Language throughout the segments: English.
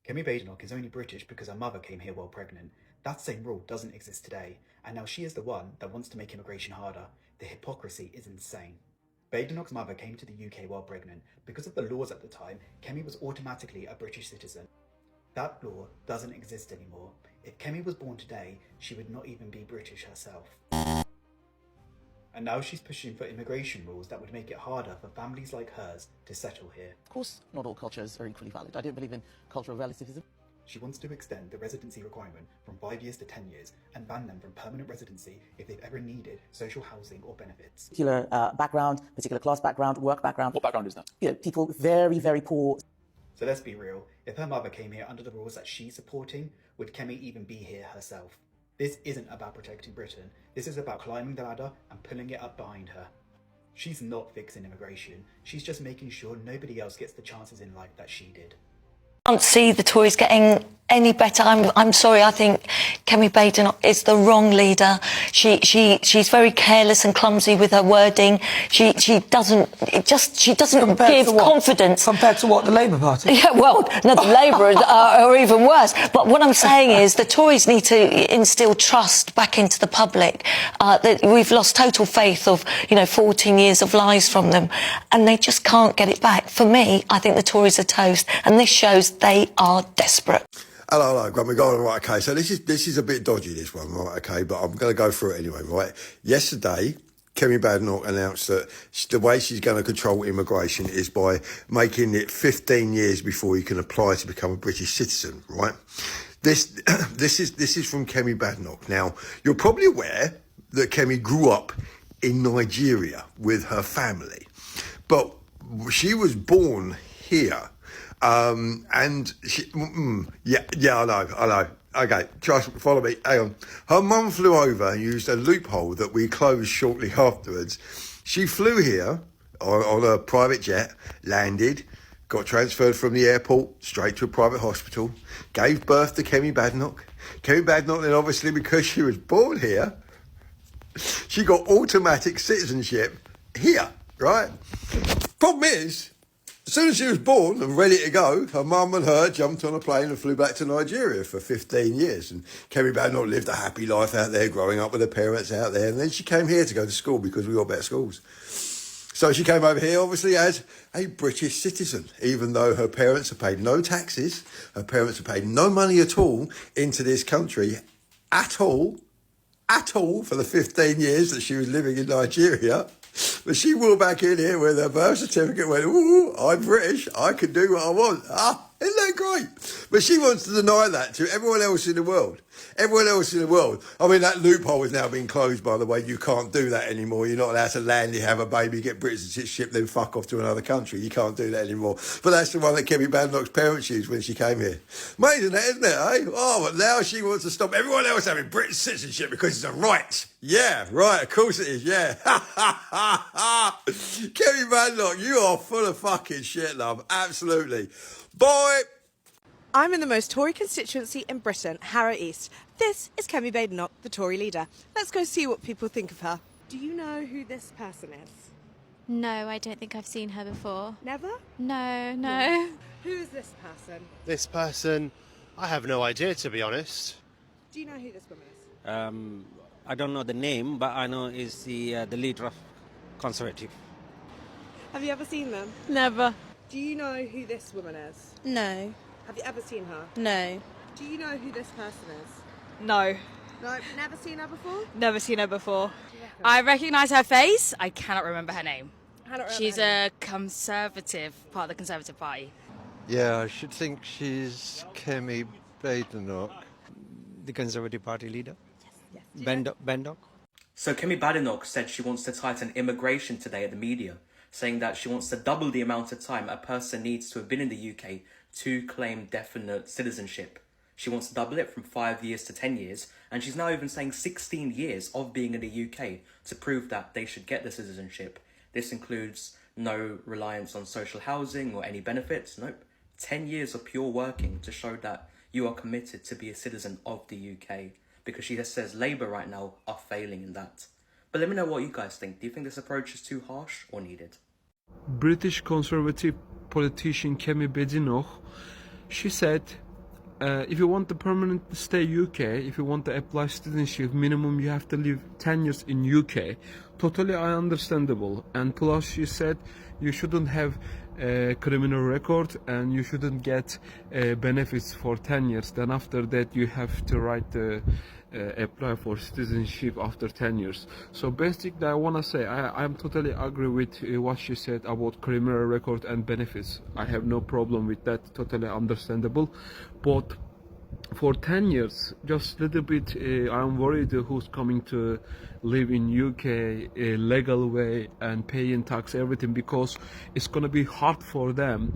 KEMI Badenoch is only British because her mother came here while pregnant. That same rule doesn't exist today, and now she is the one that wants to make immigration harder. The hypocrisy is insane. Badenoch's mother came to the UK while pregnant. Because of the laws at the time, KEMI was automatically a British citizen. That law doesn't exist anymore. If KEMI was born today, she would not even be British herself. And now she's pushing for immigration rules that would make it harder for families like hers to settle here. Of course, not all cultures are equally valid. I don't believe in cultural relativism. She wants to extend the residency requirement from 5 years to 10 years and ban them from permanent residency if they've ever needed social housing or benefits. Particular background, particular class background, work background. What background is that? You know, people very, very poor. So let's be real, if her mother came here under the rules that she's supporting, would KEMI even be here herself? This isn't about protecting Britain, this is about climbing the ladder and pulling it up behind her. She's not fixing immigration, she's just making sure nobody else gets the chances in life that she did. I can't see the Tories getting any better. I'm sorry, I think KEMI Badenoch is the wrong leader. She's very careless and clumsy with her wording. She doesn't give confidence. Compared to what, the Labour Party? Yeah, well, no, the Labour are even worse. But what I'm saying is the Tories need to instill trust back into the public. That we've lost total faith of 14 years of lies from them, and they just can't get it back. For me, I think the Tories are toast, and this shows they are desperate. Hello, Graham. We're going right. Okay, so this is a bit dodgy, this one, right? Okay, but I'm going to go through it anyway, right? Yesterday, KEMI Badenoch announced that the way she's going to control immigration is by making it 15 years before you can apply to become a British citizen, right? This is from KEMI Badenoch. Now, you're probably aware that KEMI grew up in Nigeria with her family, but she was born here. And she, I know. Okay, trust me, follow me, hang on. Her mum flew over and used a loophole that we closed shortly afterwards. She flew here on a private jet, landed, got transferred from the airport straight to a private hospital, gave birth to KEMI Badenoch. KEMI Badenoch then obviously, because she was born here, she got automatic citizenship here, right? Problem is, as soon as she was born and ready to go, her mum and her jumped on a plane and flew back to Nigeria for 15 years. And KEMI Badenoch lived a happy life out there, growing up with her parents out there. And then she came here to go to school because we got better schools. So she came over here, obviously, as a British citizen, even though her parents have paid no taxes, her parents have paid no money at all into this country at all, for the 15 years that she was living in Nigeria. But she walked back in here with her birth certificate, went, ooh, I'm British, I can do what I want. Isn't that great? But she wants to deny that to everyone else in the world. Everyone else in the world. I mean, that loophole has now been closed, by the way. You can't do that anymore. You're not allowed to land, you have a baby, get British citizenship, then fuck off to another country. You can't do that anymore. But that's the one that KEMI Badenoch's parents used when she came here. Amazing that, isn't it, eh? Oh, but now she wants to stop everyone else having British citizenship because it's a right. Yeah, right, of course it is, yeah. KEMI Badenoch, you are full of fucking shit, love. Absolutely. Boy. I'm in the most Tory constituency in Britain, Harrow East. This is KEMI Badenoch, the Tory leader. Let's go see what people think of her. Do you know who this person is? No, I don't think I've seen her before. Never? No. Who is this person? This person, I have no idea, to be honest. Do you know who this woman is? I don't know the name, but I know is the leader of Conservative. Have you ever seen them? Never. Do you know who this woman is? No. Have you ever seen her? No. Do you know who this person is? No. No, never seen her before? Never seen her before. I recognise her face. I cannot remember her name. She's a Conservative, part of the Conservative Party. Yeah, I should think she's KEMI Badenoch. The Conservative Party leader? Yes. Badenoch. So KEMI Badenoch said she wants to tighten immigration today at the media, saying that she wants to double the amount of time a person needs to have been in the UK to claim definite citizenship. She wants to double it from 5 years to 10 years, and she's now even saying 16 years of being in the UK to prove that they should get the citizenship. This includes no reliance on social housing or any benefits. Nope. 10 years of pure working to show that you are committed to be a citizen of the UK, because she just says Labour right now are failing in that. But let me know what you guys think. Do you think this approach is too harsh or needed? British Conservative politician KEMI Badenoch, she said if you want the permanent stay UK, if you want to apply citizenship, minimum you have to live 10 years in UK. Totally understandable. And plus you said you shouldn't have a criminal record and you shouldn't get benefits for 10 years. Then after that you have to write the apply for citizenship after 10 years. So basically I want to say I'm totally agree with what she said about criminal record and benefits. I have no problem with that, totally understandable. But for 10 years, just a little bit, I'm worried who's coming to live in UK a legal way and paying tax, everything, because it's going to be hard for them.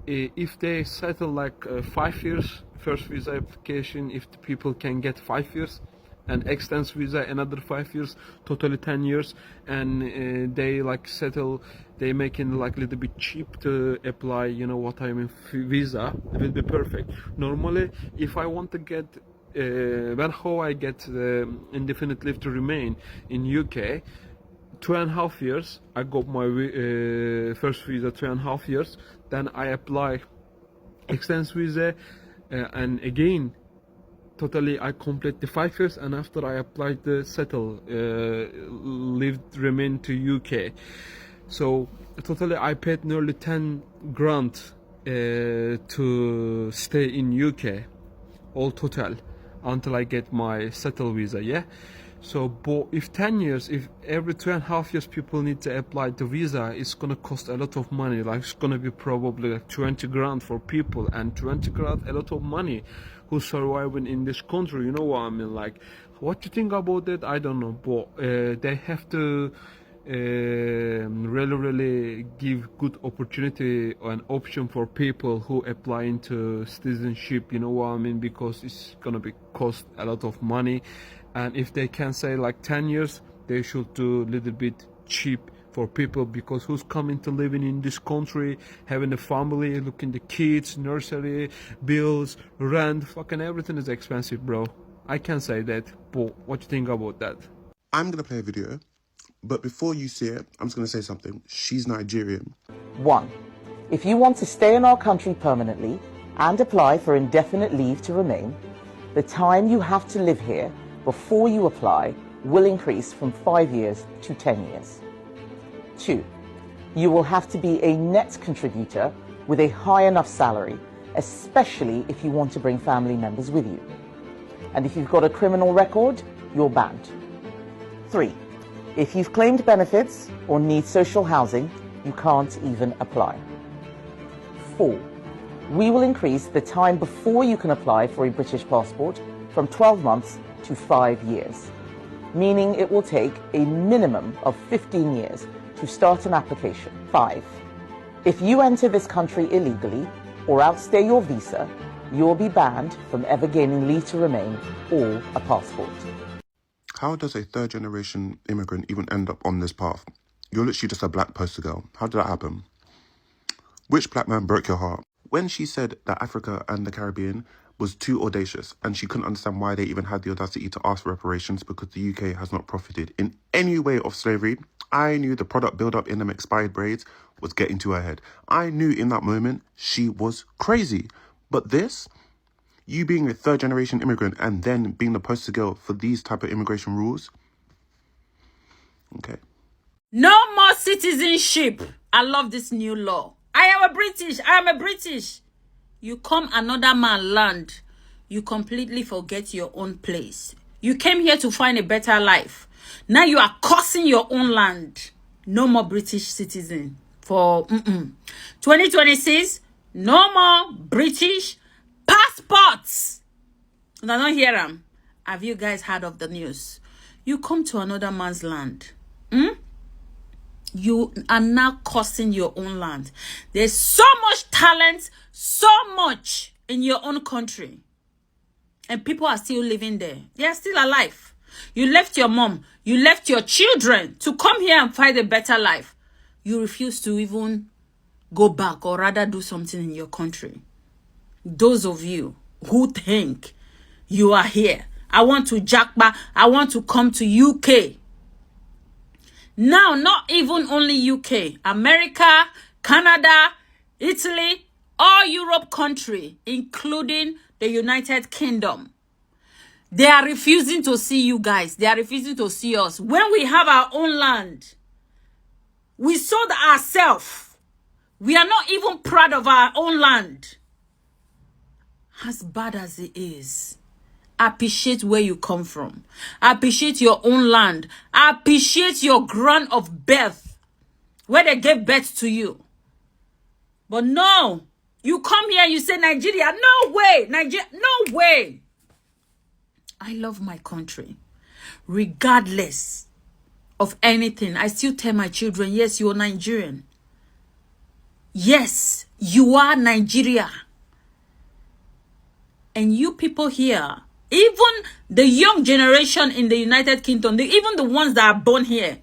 If they settle like 5 years, first visa application, if the people can get 5 years, and extends visa another 5 years, totally 10 years, and they like settle, they making like a little bit cheap to apply, you know what I mean, visa, it will be perfect. Normally if I want to get how I get the indefinite leave to remain in UK, 2.5 years I got my first visa, 2.5 years, then I apply extends visa, and again totally I complete the 5 years, and after I applied the settle lived remain to UK. So totally I paid nearly 10 grand to stay in UK, all total, until I get my settle visa. Yeah. So but if 10 years, if every 2.5 years people need to apply the visa, it's gonna cost a lot of money. Like it's gonna be probably like 20 grand for people, and 20 grand a lot of money who's surviving in this country, you know what I mean? Like, what you think about that, I don't know, but they have to really give good opportunity and option for people who apply into citizenship, you know what I mean? Because it's gonna be cost a lot of money, and if they can say like 10 years, they should do a little bit cheap for people, because who's coming to living in this country, having a family, looking the kids, nursery, bills, rent, fucking everything is expensive, bro. I can say that, but what do you think about that? I'm going to play a video, but before you see it, I'm just going to say something. She's Nigerian. 1. If you want to stay in our country permanently and apply for indefinite leave to remain, the time you have to live here before you apply will increase from 5 years to 10 years. 2. You will have to be a net contributor with a high enough salary, especially if you want to bring family members with you. And if you've got a criminal record, you're banned. 3. If you've claimed benefits or need social housing, you can't even apply. 4. We will increase the time before you can apply for a British passport from 12 months to 5 years, meaning it will take a minimum of 15 years to start an application. 5. If you enter this country illegally or outstay your visa, you will be banned from ever gaining leave to remain or a passport. How does a third-generation immigrant even end up on this path? You're literally just a black poster girl. How did that happen? Which black man broke your heart? When she said that Africa and the Caribbean was too audacious and she couldn't understand why they even had the audacity to ask for reparations because the UK has not profited in any way of slavery, I knew the product build-up in them expired braids was getting to her head. I knew in that moment she was crazy. But this, you being a third-generation immigrant and then being the poster girl for these type of immigration rules, okay. No more citizenship. I love this new law. I am a British. You come another man land, you completely forget your own place. You came here to find a better life. Now you are cursing your own land. No more British citizen for 2026. No more British passports. And I don't hear them. Have you guys heard of the news? You come to another man's land. You are now cursing your own land. There's so much talent, so much in your own country. And people are still living there. They are still alive. You left your mom. You left your children to come here and find a better life. You refuse to even go back or rather do something in your country. Those of you who think you are here, I want to jackpot, I want to come to UK. Now, not even only UK, America, Canada, Italy, all Europe country, including the United Kingdom. They are refusing to see you guys. They are refusing to see us. When we have our own land, we sold ourselves. We are not even proud of our own land. As bad as it is, appreciate where you come from. Appreciate your own land. Appreciate your ground of birth, where they gave birth to you. But no, you come here and you say Nigeria. No way, Nigeria, no way. I love my country, regardless of anything. I still tell my children, yes, you are Nigerian. Yes, you are Nigeria. And you people here, even the young generation in the United Kingdom, even the ones that are born here,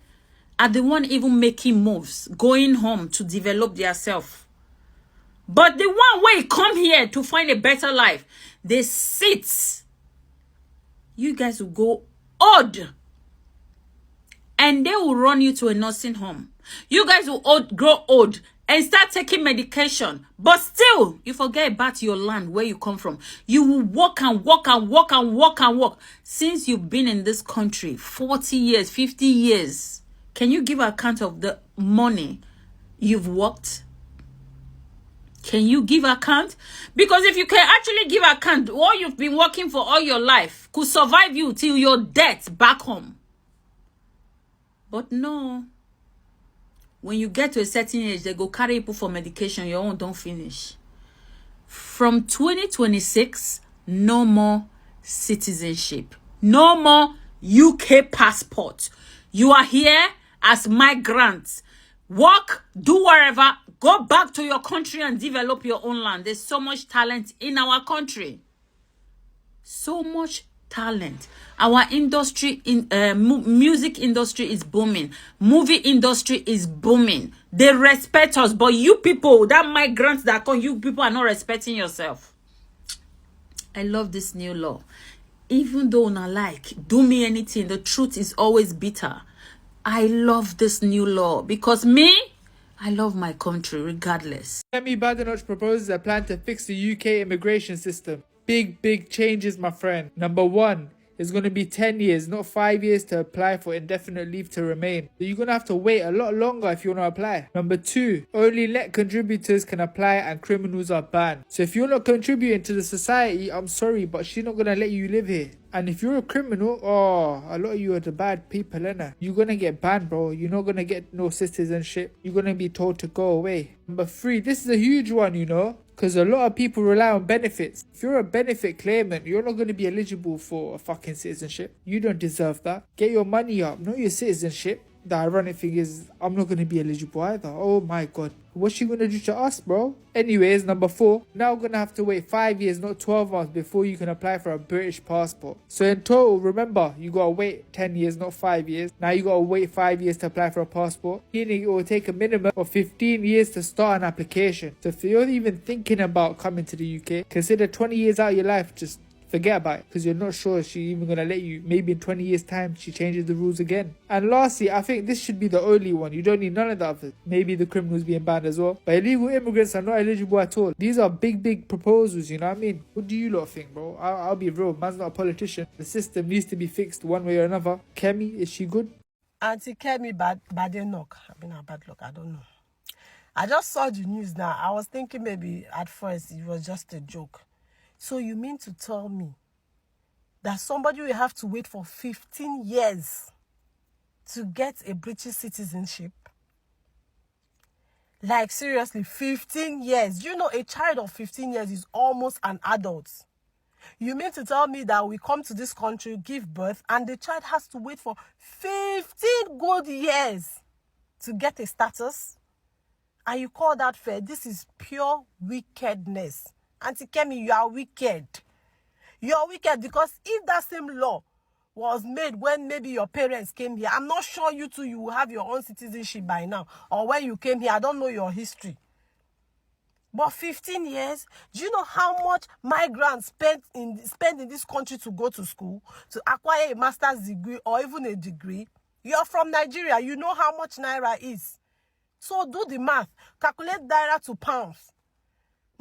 are the one even making moves, going home to develop themselves. But the one way come here to find a better life, they sit. You guys will go old. And they will run you to a nursing home. You guys will grow old and start taking medication. But still, you forget about your land, where you come from. You will walk and walk and walk and walk and walk. Since you've been in this country, 40 years, 50 years, can you give account of the money you've worked? Can you give account? Because if you can actually give account, what you've been working for all your life could survive you till your death back home. But no. When you get to a certain age, they go carry people for medication. Your own don't finish. From 2026, no more citizenship. No more UK passport. You are here as migrants. Work, do whatever. Go back to your country and develop your own land. There's so much talent in our country. So much talent. Our industry, music industry is booming. Movie industry is booming. They respect us. But you people, that migrants that come, you people are not respecting yourself. I love this new law. Even though not like, do me anything, the truth is always bitter. I love this new law because me, I love my country regardless. KEMI Badenoch proposes a plan to fix the UK immigration system. Big changes, my friend. Number 1, it's going to be 10 years, not 5 years to apply for indefinite leave to remain. So you're going to have to wait a lot longer if you want to apply. Number 2, only net contributors can apply and criminals are banned. So if you're not contributing to the society, I'm sorry, but she's not going to let you live here. And if you're a criminal, a lot of you are the bad people, innit? You're going to get banned, bro. You're not going to get no citizenship. You're going to be told to go away. Number 3, this is a huge one, you know? Because a lot of people rely on benefits. If you're a benefit claimant, you're not going to be eligible for a fucking citizenship. You don't deserve that. Get your money up, not your citizenship. The ironic thing is, I'm not going to be eligible either. Oh my god. What's she going to do to us, bro? Anyways, number 4, now we're going to have to wait 5 years, not 12 months before you can apply for a British passport. So in total, remember, you got to wait 10 years, not 5 years. Now you got to wait 5 years to apply for a passport. Meaning it will take a minimum of 15 years to start an application. So if you're even thinking about coming to the UK, consider 20 years out of your life, just forget about it, because you're not sure if she's even going to let you. Maybe in 20 years time she changes the rules again. And lastly, I think this should be the only one. You don't need none of the others. Maybe the criminals being banned as well, but illegal immigrants are not eligible at all. These are big proposals, you know what I mean? What do you lot think, bro? I'll be real, man's not a politician. The system needs to be fixed one way or another. KEMI, is she good? Auntie KEMI Badenoch. I've been a bad luck, I don't know. I just saw the news now. I was thinking maybe at first it was just a joke. So you mean to tell me that somebody will have to wait for 15 years to get a British citizenship? Like seriously, 15 years. You know, a child of 15 years is almost an adult. You mean to tell me that we come to this country, give birth, and the child has to wait for 15 good years to get a status? And you call that fair? This is pure wickedness. Auntie KEMI, you are wicked. You are wicked because if that same law was made when maybe your parents came here, I'm not sure you two, you will have your own citizenship by now. Or when you came here, I don't know your history. But 15 years, do you know how much migrants spend in this country to go to school, to acquire a master's degree or even a degree? You're from Nigeria, you know how much naira is. So do the math. Calculate naira to pounds.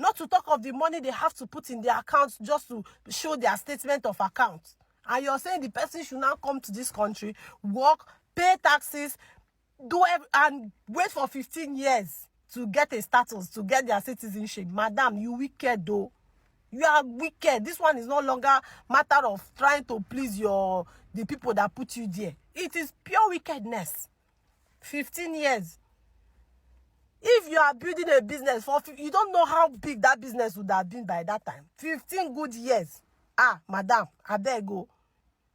Not to talk of the money they have to put in their accounts just to show their statement of accounts. And you're saying the person should now come to this country, work, pay taxes, and wait for 15 years to get a status, to get their citizenship. Madam, you wicked though. You are wicked. This one is no longer matter of trying to please the people that put you there. It is pure wickedness. 15 years. If you are building a business you don't know how big that business would have been by that time. 15 good years. Madam, I beg go.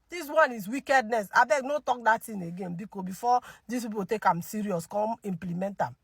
This one is wickedness. I beg no talk that thing again because before these people take them serious, come implement them.